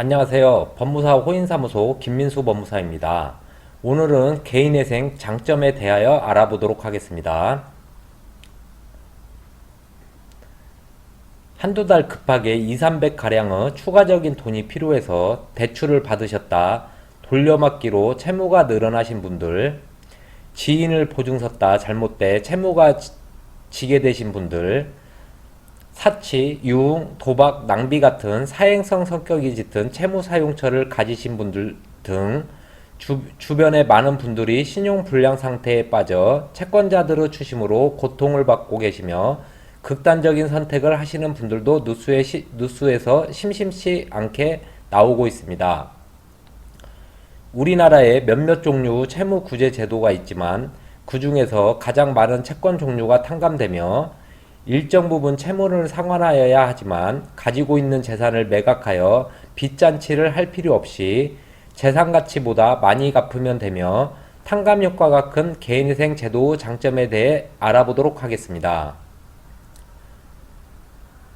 안녕하세요. 법무사 호인사무소 김민수 법무사입니다. 오늘은 개인회생 장점에 대하여 알아보도록 하겠습니다. 한두 달 급하게 2, 300가량의 추가적인 돈이 필요해서 대출을 받으셨다 돌려막기로 채무가 늘어나신 분들, 지인을 보증섰다 잘못돼 채무가 지게 되신 분들, 사치, 유흥, 도박, 낭비 같은 사행성 성격이 짙은 채무 사용처를 가지신 분들 등 주변의 많은 분들이 신용 불량 상태에 빠져 채권자들의 추심으로 고통을 받고 계시며 극단적인 선택을 하시는 분들도 누수에서 심심치 않게 나오고 있습니다. 우리나라에 몇몇 종류 채무 구제 제도가 있지만 그 중에서 가장 많은 채권 종류가 탕감되며 일정 부분 채무를 상환하여야 하지만 가지고 있는 재산을 매각하여 빚잔치를 할 필요 없이 재산 가치보다 많이 갚으면 되며 탕감 효과가 큰 개인회생 제도의 장점에 대해 알아보도록 하겠습니다.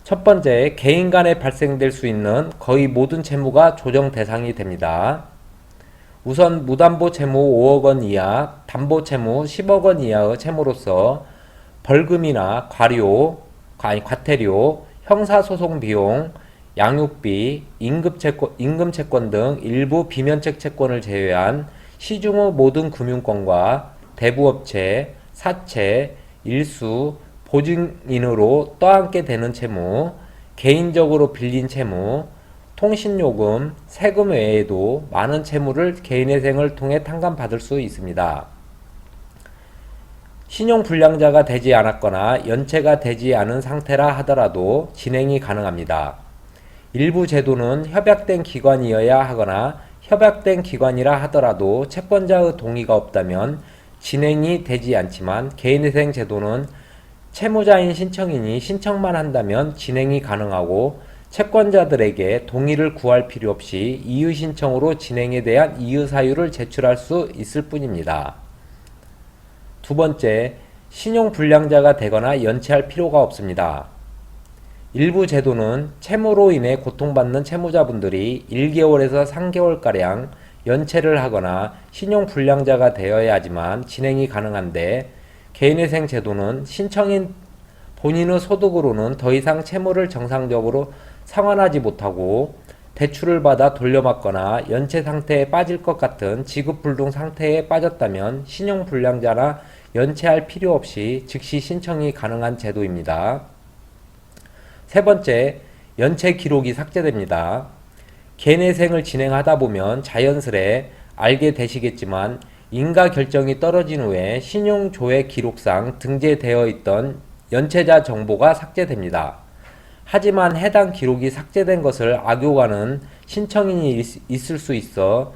첫 번째, 개인 간에 발생될 수 있는 거의 모든 채무가 조정 대상이 됩니다. 우선 무담보 채무 5억 원 이하, 담보 채무 10억 원 이하의 채무로서 벌금이나 과태료, 형사소송 비용, 양육비, 임금채권 등 일부 비면책 채권을 제외한 시중의 모든 금융권과 대부업체, 사채, 일수, 보증인으로 떠안게 되는 채무, 개인적으로 빌린 채무, 통신요금, 세금 외에도 많은 채무를 개인회생을 통해 탕감받을 수 있습니다. 신용불량자가 되지 않았거나 연체가 되지 않은 상태라 하더라도 진행이 가능합니다. 일부 제도는 협약된 기관이어야 하거나 협약된 기관이라 하더라도 채권자의 동의가 없다면 진행이 되지 않지만 개인회생 제도는 채무자인 신청인이 신청만 한다면 진행이 가능하고 채권자들에게 동의를 구할 필요 없이 이의 신청으로 진행에 대한 이의 사유를 제출할 수 있을 뿐입니다. 두 번째, 신용불량자가 되거나 연체할 필요가 없습니다. 일부 제도는 채무로 인해 고통받는 채무자분들이 1개월에서 3개월가량 연체를 하거나 신용불량자가 되어야 하지만 진행이 가능한데 개인회생 제도는 신청인 본인의 소득으로는 더 이상 채무를 정상적으로 상환하지 못하고 대출을 받아 돌려막거나 연체 상태에 빠질 것 같은 지급불능 상태에 빠졌다면 신용불량자나 연체할 필요 없이 즉시 신청이 가능한 제도입니다. 세 번째, 연체 기록이 삭제됩니다. 개인회생을 진행하다 보면 자연스레 알게 되시겠지만 인가 결정이 떨어진 후에 신용조회 기록상 등재되어 있던 연체자 정보가 삭제됩니다. 하지만 해당 기록이 삭제된 것을 악용하는 신청인이 있을 수 있어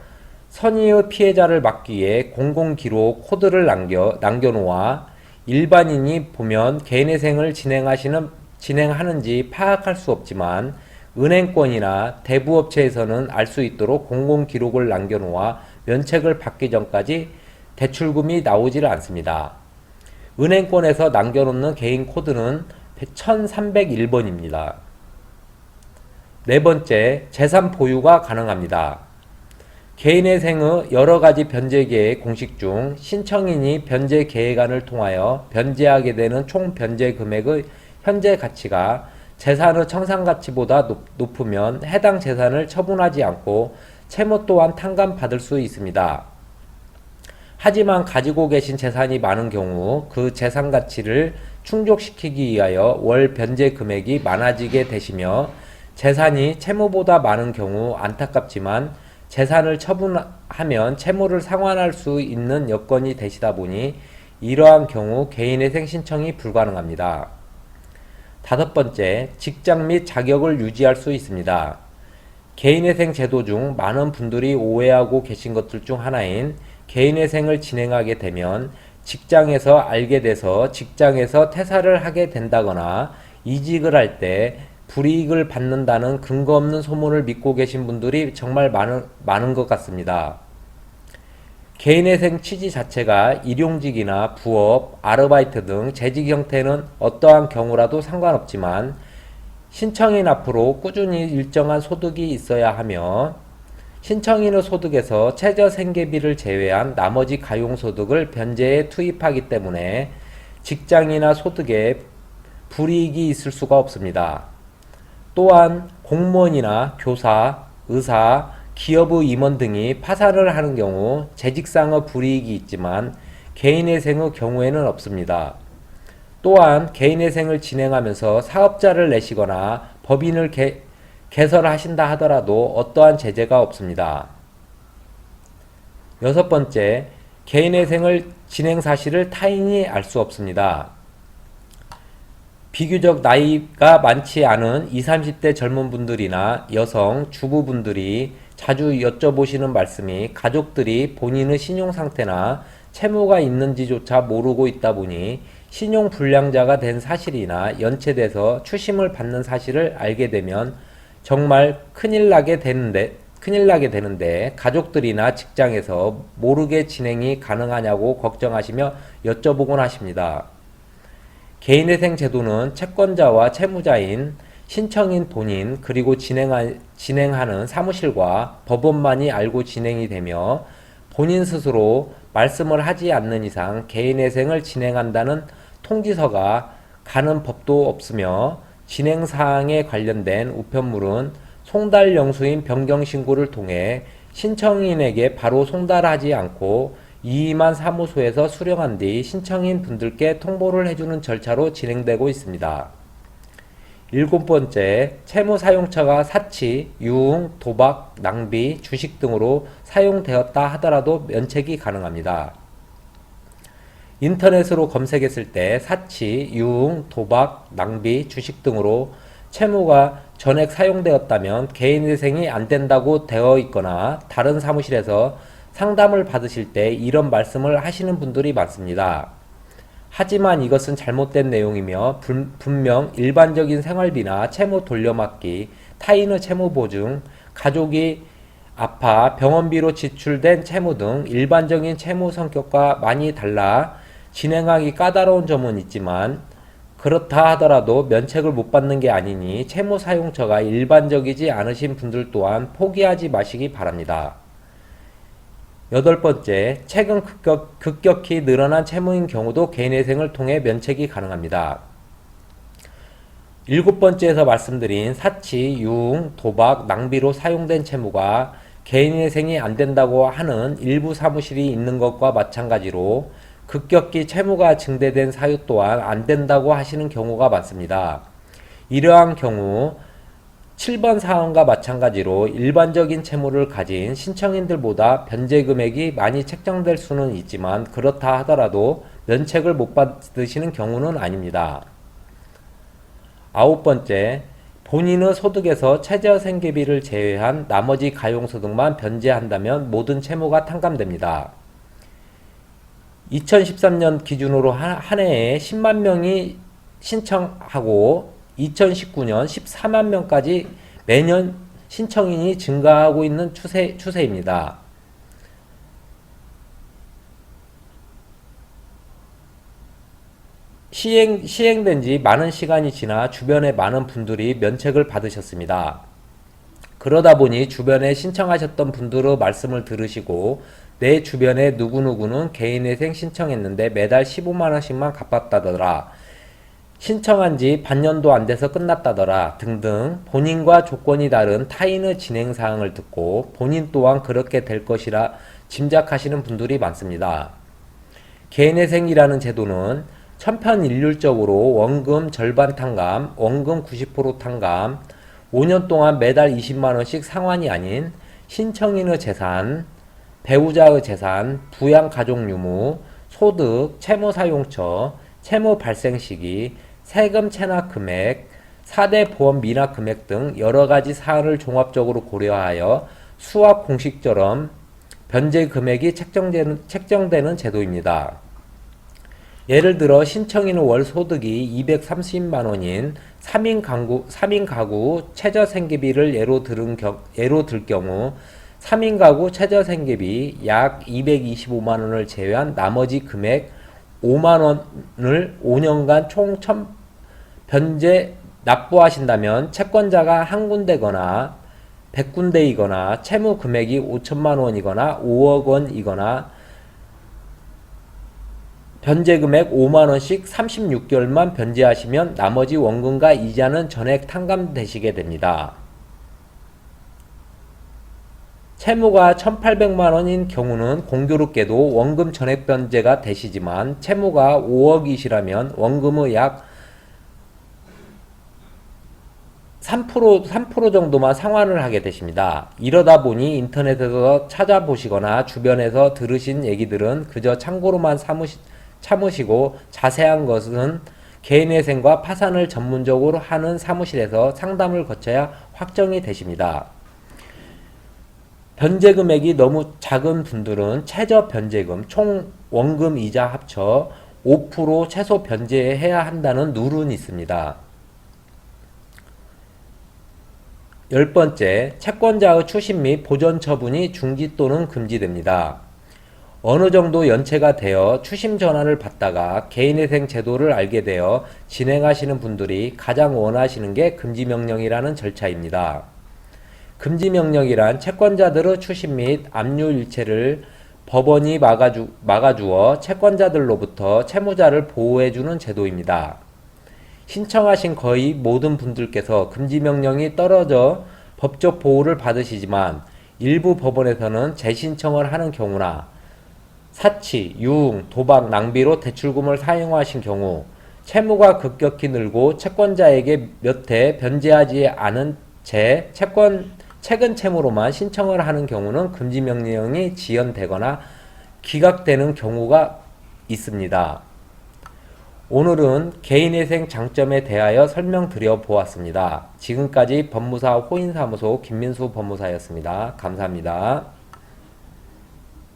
선의의 피해자를 막기 위해 공공기록 코드를 남겨놓아 일반인이 보면 개인회생을 진행하는지 파악할 수 없지만 은행권이나 대부업체에서는 알 수 있도록 공공기록을 남겨놓아 면책을 받기 전까지 대출금이 나오질 않습니다. 은행권에서 남겨놓는 개인 코드는 1301번입니다. 네 번째, 재산 보유가 가능합니다. 개인회생의 여러가지 변제계획 공식 중 신청인이 변제계획안을 통하여 변제하게 되는 총 변제 금액의 현재 가치가 재산의 청산가치보다 높으면 해당 재산을 처분하지 않고 채무 또한 탕감받을 수 있습니다. 하지만 가지고 계신 재산이 많은 경우 그 재산 가치를 충족시키기 위하여 월 변제 금액이 많아지게 되시며 재산이 채무보다 많은 경우 안타깝지만 재산을 처분하면 채무를 상환할 수 있는 여건이 되시다 보니 이러한 경우 개인회생 신청이 불가능합니다. 다섯 번째, 직장 및 자격을 유지할 수 있습니다. 개인회생 제도 중 많은 분들이 오해하고 계신 것들 중 하나인 개인회생을 진행하게 되면 직장에서 알게 돼서 직장에서 퇴사를 하게 된다거나 이직을 할 때 불이익을 받는다는 근거 없는 소문을 믿고 계신 분들이 정말 많은 것 같습니다. 개인회생 취지 자체가 일용직이나 부업, 아르바이트 등 재직 형태는 어떠한 경우라도 상관없지만 신청인 앞으로 꾸준히 일정한 소득이 있어야 하며 신청인의 소득에서 최저생계비를 제외한 나머지 가용소득을 변제에 투입하기 때문에 직장이나 소득에 불이익이 있을 수가 없습니다. 또한 공무원이나 교사, 의사, 기업의 임원 등이 파산을 하는 경우 재직상의 불이익이 있지만 개인회생의 경우에는 없습니다. 또한 개인회생을 진행하면서 사업자를 내시거나 법인을 개설하신다 하더라도 어떠한 제재가 없습니다. 여섯 번째, 개인회생을 진행 사실을 타인이 알 수 없습니다. 비교적 나이가 많지 않은 20, 30대 젊은 분들이나 여성, 주부분들이 자주 여쭤보시는 말씀이 가족들이 본인의 신용 상태나 채무가 있는지조차 모르고 있다 보니 신용불량자가 된 사실이나 연체돼서 추심을 받는 사실을 알게 되면 정말 큰일 나게 되는데 가족들이나 직장에서 모르게 진행이 가능하냐고 걱정하시며 여쭤보곤 하십니다. 개인회생 제도는 채권자와 채무자인 신청인 본인 그리고 진행하는 사무실과 법원만이 알고 진행이 되며 본인 스스로 말씀을 하지 않는 이상 개인회생을 진행한다는 통지서가 가는 법도 없으며 진행사항에 관련된 우편물은 송달영수인 변경신고를 통해 신청인에게 바로 송달하지 않고 이의만 사무소에서 수령한 뒤 신청인 분들께 통보를 해주는 절차로 진행되고 있습니다. 일곱 번째, 채무 사용처가 사치, 유흥, 도박, 낭비, 주식 등으로 사용되었다 하더라도 면책이 가능합니다. 인터넷으로 검색했을 때 사치, 유흥, 도박, 낭비, 주식 등으로 채무가 전액 사용되었다면 개인회생이 안 된다고 되어 있거나 다른 사무실에서 상담을 받으실 때 이런 말씀을 하시는 분들이 많습니다. 하지만 이것은 잘못된 내용이며 분명 일반적인 생활비나 채무 돌려막기, 타인의 채무 보증, 가족이 아파 병원비로 지출된 채무 등 일반적인 채무 성격과 많이 달라 진행하기 까다로운 점은 있지만 그렇다 하더라도 면책을 못 받는 게 아니니 채무 사용처가 일반적이지 않으신 분들 또한 포기하지 마시기 바랍니다. 여덟 번째, 최근 급격히 늘어난 채무인 경우도 개인회생을 통해 면책이 가능합니다. 일곱 번째에서 말씀드린 사치, 유흥, 도박, 낭비로 사용된 채무가 개인회생이 안 된다고 하는 일부 사무실이 있는 것과 마찬가지로 급격히 채무가 증대된 사유 또한 안 된다고 하시는 경우가 많습니다. 이러한 경우 7번 사항과 마찬가지로 일반적인 채무를 가진 신청인들보다 변제 금액이 많이 책정될 수는 있지만 그렇다 하더라도 면책을 못 받으시는 경우는 아닙니다. 아홉 번째, 본인의 소득에서 최저생계비를 제외한 나머지 가용소득만 변제한다면 모든 채무가 탕감됩니다. 2013년 기준으로 한 해에 10만 명이 신청하고 2019년 14만 명까지 매년 신청인이 증가하고 있는 추세입니다. 시행된 지 많은 시간이 지나 주변에 많은 분들이 면책을 받으셨습니다. 그러다 보니 주변에 신청하셨던 분들의 말씀을 들으시고 내 주변에 누구누구는 개인회생 신청했는데 매달 15만원씩만 갚았다더라. 신청한 지 반년도 안 돼서 끝났다더라 등등 본인과 조건이 다른 타인의 진행사항을 듣고 본인 또한 그렇게 될 것이라 짐작하시는 분들이 많습니다. 개인회생이라는 제도는 천편일률적으로 원금 절반 탕감, 원금 90% 탕감, 5년 동안 매달 20만원씩 상환이 아닌 신청인의 재산, 배우자의 재산, 부양가족 유무, 소득, 채무 사용처, 채무 발생 시기, 세금 체납 금액, 4대 보험 미납 금액 등 여러가지 사안을 종합적으로 고려하여 수학 공식처럼 변제 금액이 책정되는 제도입니다. 예를 들어 신청인의 월 소득이 230만원인 3인 가구 최저생계비를 예로 들 경우 3인 가구 최저생계비 약 225만원을 제외한 나머지 금액 5만원을 5년간 총 변제 납부하신다면 채권자가 한 군데거나 100군데이거나 채무 금액이 5천만 원이거나 5억 원이거나 변제 금액 5만 원씩 36개월만 변제하시면 나머지 원금과 이자는 전액 탕감되시게 됩니다. 채무가 1,800만 원인 경우는 공교롭게도 원금 전액 변제가 되시지만 채무가 5억이시라면 원금의 약 3% 정도만 상환을 하게 되십니다. 이러다 보니 인터넷에서 찾아보시거나 주변에서 들으신 얘기들은 그저 참고로만 참으시고 자세한 것은 개인회생과 파산을 전문적으로 하는 사무실에서 상담을 거쳐야 확정이 되십니다. 변제 금액이 너무 작은 분들은 최저 변제금, 총 원금 이자 합쳐 5% 최소 변제해야 한다는 룰은 있습니다. 10번째, 채권자의 추심 및 보전 처분이 중지 또는 금지됩니다. 어느 정도 연체가 되어 추심 전환을 받다가 개인회생 제도를 알게 되어 진행하시는 분들이 가장 원하시는 게 금지명령이라는 절차입니다. 금지명령이란 채권자들의 추심 및 압류일체를 법원이 막아주어 채권자들로부터 채무자를 보호해주는 제도입니다. 신청하신 거의 모든 분들께서 금지명령이 떨어져 법적 보호를 받으시지만 일부 법원에서는 재신청을 하는 경우나 사치, 유흥, 도박, 낭비로 대출금을 사용하신 경우 채무가 급격히 늘고 채권자에게 몇 해 변제하지 않은 채 최근 채무로만 신청을 하는 경우는 금지명령이 지연되거나 기각되는 경우가 있습니다. 오늘은 개인회생 장점에 대하여 설명드려 보았습니다. 지금까지 법무사 호인사무소 김민수 법무사였습니다. 감사합니다.